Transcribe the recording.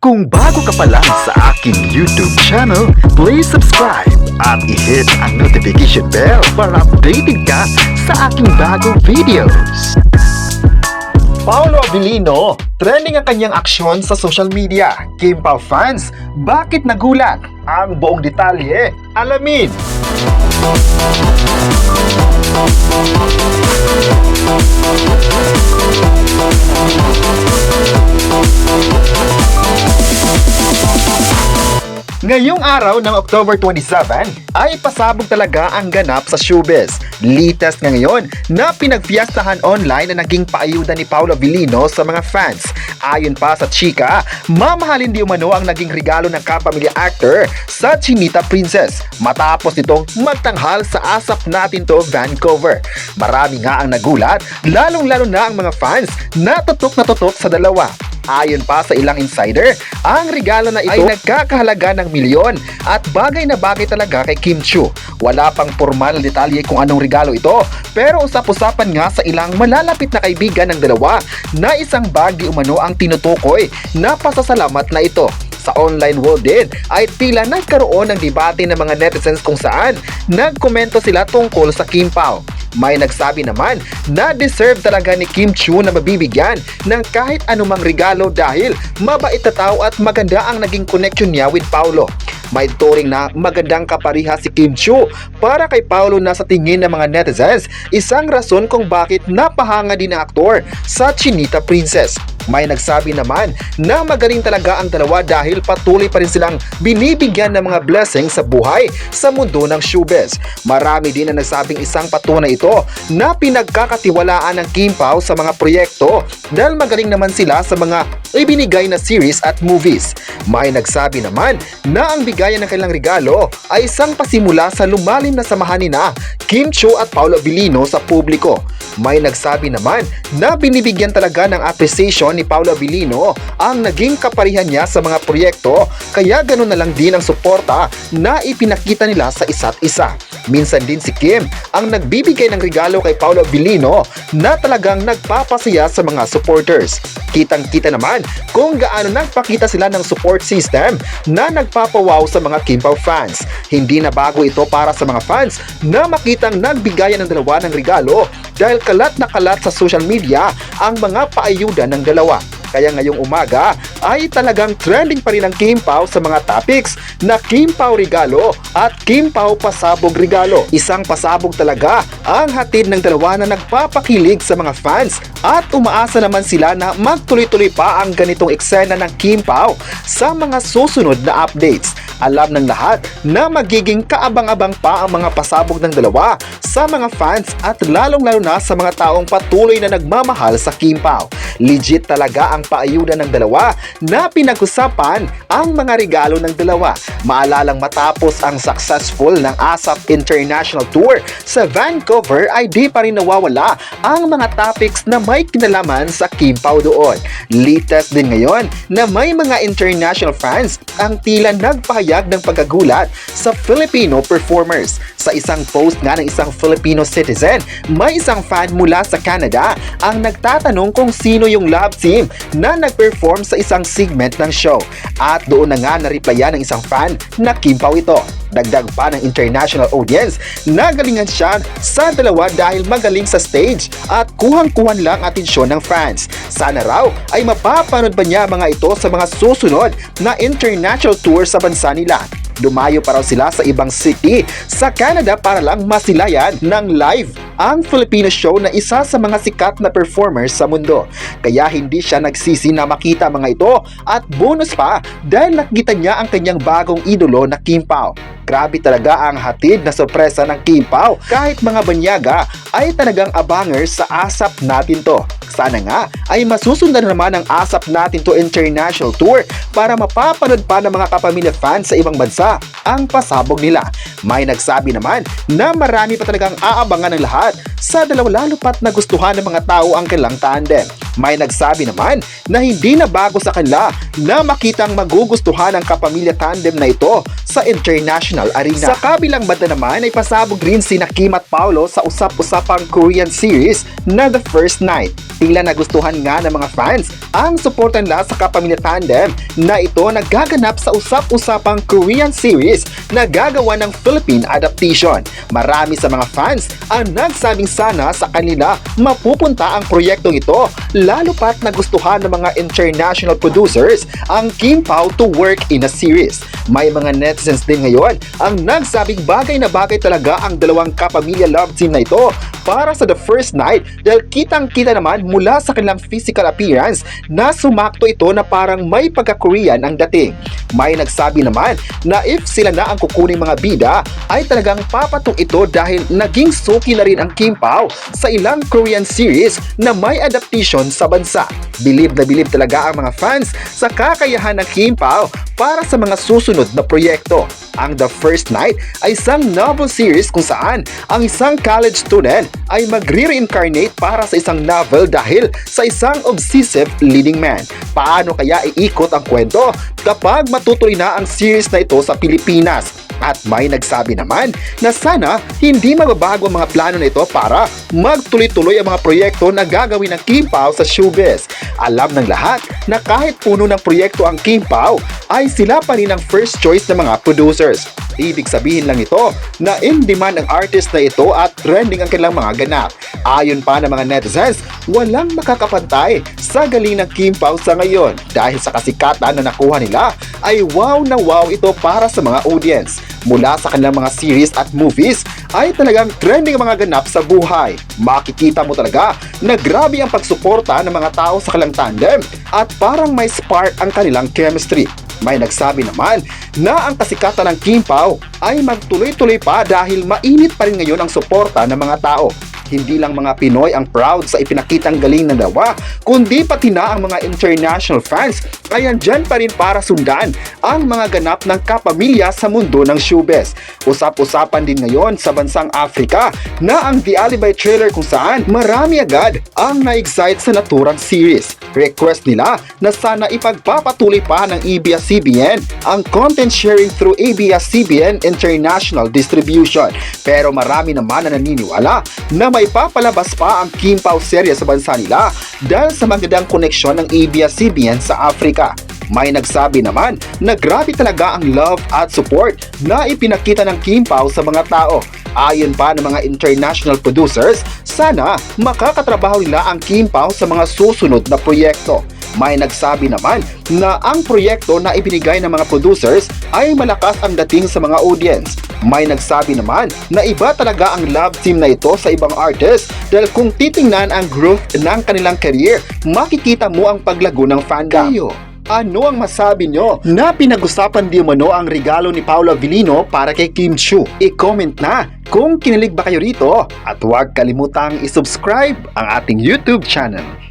Kung bago ka pa lang sa aking YouTube channel, please subscribe at i-hit ang notification bell para updated ka sa aking bagong videos. Paolo Abilino, trending ang kanyang aksyon sa social media. Kim Pao fans, bakit nagulat? Ang buong detalye, alamin! Ngayong araw ng October 27 ay pasabog talaga ang ganap sa showbiz. Latest nga ngayon na pinagpiyastahan online na naging paayuda ni Paolo Abilino sa mga fans. Ayon pa sa chika, mamahalin di umano ang naging regalo ng kapamilya actor sa Chinita Princess matapos nitong magtanghal sa Asap Natin To Vancouver. Marami nga ang nagulat, lalong-lalo na ang mga fans na tutok sa dalawa. Ayon pa sa ilang insider, ang regalo na ito ay nagkakahalaga ng milyon at bagay na bagay talaga kay Kim Chiu. Wala pang formal na detalye kung anong regalo ito, pero usap-usapan nga sa ilang malalapit na kaibigan ng dalawa na isang bag di umano ang tinutukoy na pasasalamat na ito. Sa online world din ay tila nagkaroon ng debate ng mga netizens kung saan nagkomento sila tungkol sa Kim Pao. May nagsabi naman na deserve talaga ni Kim Chiu na mabibigyan ng kahit anumang regalo dahil mabait na tao at maganda ang naging connection niya with Paolo. May turing na magandang kapariha si Kim Chiu para kay Paolo na sa tingin ng mga netizens isang rason kung bakit napahanga din ang aktor sa Chinita Princess. May nagsabi naman na magaling talaga ang dalawa dahil patuloy pa rin silang binibigyan ng mga blessings sa buhay sa mundo ng showbiz. Marami din ang nagsabing isang patunay ito na pinagkakatiwalaan ng Kim Pao sa mga proyekto dahil magaling naman sila sa mga ibinigay na series at movies. May nagsabi naman na ang bigayan ng kanilang regalo ay isang pasimula sa lumalim na samahan nina Kim Chiu at Paolo Abilino sa publiko. May nagsabi naman na binibigyan talaga ng appreciation ni Paolo Abilino ang naging kaparihan niya sa mga proyekto kaya ganoon na lang din ang suporta na ipinakita nila sa isa't isa. Minsan din si Kim ang nagbibigay ng regalo kay Paolo Abilino na talagang nagpapasaya sa mga supporters. Kitang-kita naman kung gaano nagpakita sila ng support system na nagpapawaw sa mga Kim Pao fans. Hindi na bago ito para sa mga fans na makitang nagbigayan ng dalawa ng regalo dahil kalat na kalat sa social media ang mga paayuda ng dalawa. Kaya ngayong umaga ay talagang trending pa rin ang Kim Pao sa mga topics na Kim Pao regalo at Kim Pao pasabog regalo. Isang pasabog talaga ang hatid ng dalawa na nagpapakilig sa mga fans at umaasa naman sila na magtuloy-tuloy pa ang ganitong eksena ng Kim Pao sa mga susunod na updates. Alam ng lahat na magiging kaabang-abang pa ang mga pasabog ng dalawa sa mga fans at lalong-lalo na sa mga taong patuloy na nagmamahal sa Kim Pao. Legit talaga ang paayuda ng dalawa na pinag-usapan ang mga regalo ng dalawa. Maalalang matapos ang successful ng ASAP International Tour sa Vancouver ay di pa rin nawawala ang mga topics na may kinalaman sa Kim Pao doon. Latest din ngayon na may mga international fans ang tila nagpahayag ng pagkagulat sa Filipino performers. Sa isang post nga ng isang Filipino citizen, may isang fan mula sa Canada ang nagtatanong kung sino yung love team na nag-perform sa isang segment ng show. At doon na nga na-replyan ng isang fan na Kim Pao ito. Dagdag pa ng international audience na galingan siya sa dalawa dahil magaling sa stage at kuhang-kuhan lang atensyon ng fans. Sana raw ay mapapanood ba niya mga ito sa mga susunod na international tour sa bansa nila. Lumayo pa raw sila sa ibang city sa Canada para lang masilayan ng live ang Filipino show na isa sa mga sikat na performers sa mundo. Kaya hindi siya nagsisi na makita mga ito at bonus pa dahil nakita niya ang kanyang bagong idolo na Kim Pao. Grabe talaga ang hatid na sorpresa ng Kim Pao kahit mga banyaga ay talagang abangers sa Asap Natin To. Sana nga ay masusundan naman ang Asap Natin To International Tour para mapapanood pa ng mga kapamilya fans sa ibang bansa ang pasabog nila. May nagsabi naman na marami pa talagang aabangan ng lahat sa dalawa lalo pat nagustuhan ng mga tao ang kanilang tandem. May nagsabi naman na hindi na bago sa kanila na makitang magugustuhan ang kapamilya tandem na ito sa international arena. Sa kabilang banda naman ay pasabog rin sina Kim at Paolo sa usap-usapang Korean series na The First Night. Tila nagustuhan nga ng mga fans ang suporta nila sa kapamilya tandem na ito nagaganap sa usap-usapang Korean series na gagawa ng Philippine adaptation. Marami sa mga fans ang nagsabing sana sa kanila mapupunta ang proyektong ito, lalo pat nagustuhan ng mga international producers ang Kim Pao to work in a series. May mga netizens din ngayon ang nagsabing bagay na bagay talaga ang dalawang kapamilya love team na ito para sa The First Night dahil kitang-kita naman mula sa kanilang physical appearance na sumakto ito na parang may pagka-Korean ang dating. May nagsabi naman na if sila na ang kukuning mga bida ay talagang papatok ito dahil naging suki na rin ang Kim Pao sa ilang Korean series na may adaptation sa bansa. Bilib na bilib talaga ang mga fans sa kakayahan ng Kim Pao para sa mga susunod na proyekto. Ang The First Night ay isang novel series kung saan ang isang college student ay magre-reincarnate para sa isang novel dahil sa isang obsessive leading man. Paano kaya iikot ang kwento kapag matutuloy na ang series na ito sa Pilipinas? At may nagsabi naman na sana hindi mababago ang mga plano na ito para magtuloy-tuloy ang mga proyekto na gagawin ng Kim Pao sa showbiz. Alam ng lahat na kahit puno ng proyekto ang Kim Pao, ay sila pa rin ang first choice ng mga producers. Ibig sabihin lang ito na in demand ang artist na ito at trending ang kanilang mga ganap. Ayon pa ng mga netizens, walang makakapantay sa galing ng Kim Pao sa ngayon dahil sa kasikatan na nakuha nila ay wow na wow ito para sa mga audience. Mula sa kanilang mga series at movies ay talagang trending ang mga ganap sa buhay. Makikita mo talaga na grabe ang pagsuporta ng mga tao sa kanilang tandem at parang may spark ang kanilang chemistry. May nagsabi naman na ang kasikatan ng Kim Pao ay magtuloy-tuloy pa dahil mainit pa rin ngayon ang suporta ng mga tao. Hindi lang mga Pinoy ang proud sa ipinakitang galing ng dalawa, kundi pati na ang mga international fans ay andyan pa rin para sundan ang mga ganap ng kapamilya sa mundo ng showbiz. Usap-usapan din ngayon sa bansang Africa na ang The Alibay trailer kung saan marami agad ang na-excite sa naturang series. Request nila na sana ipagpapatuloy pa ng ABS-CBN ang content sharing through ABS-CBN International Distribution. Pero marami naman na naniniwala na may papalabas pa ang Kim Pao serye sa bansa nila dahil sa magandang koneksyon ng ABS-CBN sa Africa. May nagsabi naman na grabe talaga ang love at support na ipinakita ng Kim Pao sa mga tao. Ayon pa ng mga international producers, sana makakatrabaho nila ang Kim Pao sa mga susunod na proyekto. May nagsabi naman na ang proyekto na ibinigay ng mga producers ay malakas ang dating sa mga audience. May nagsabi naman na iba talaga ang love team na ito sa ibang artists dahil kung titingnan ang growth ng kanilang career, makikita mo ang paglago ng fandom. Ano ang masabi nyo na pinag-usapan di umano ang regalo ni Paolo Avellino para kay Kim Chiu? I-comment na kung kinilig ba kayo rito at huwag kalimutang i-subscribe ang ating YouTube channel.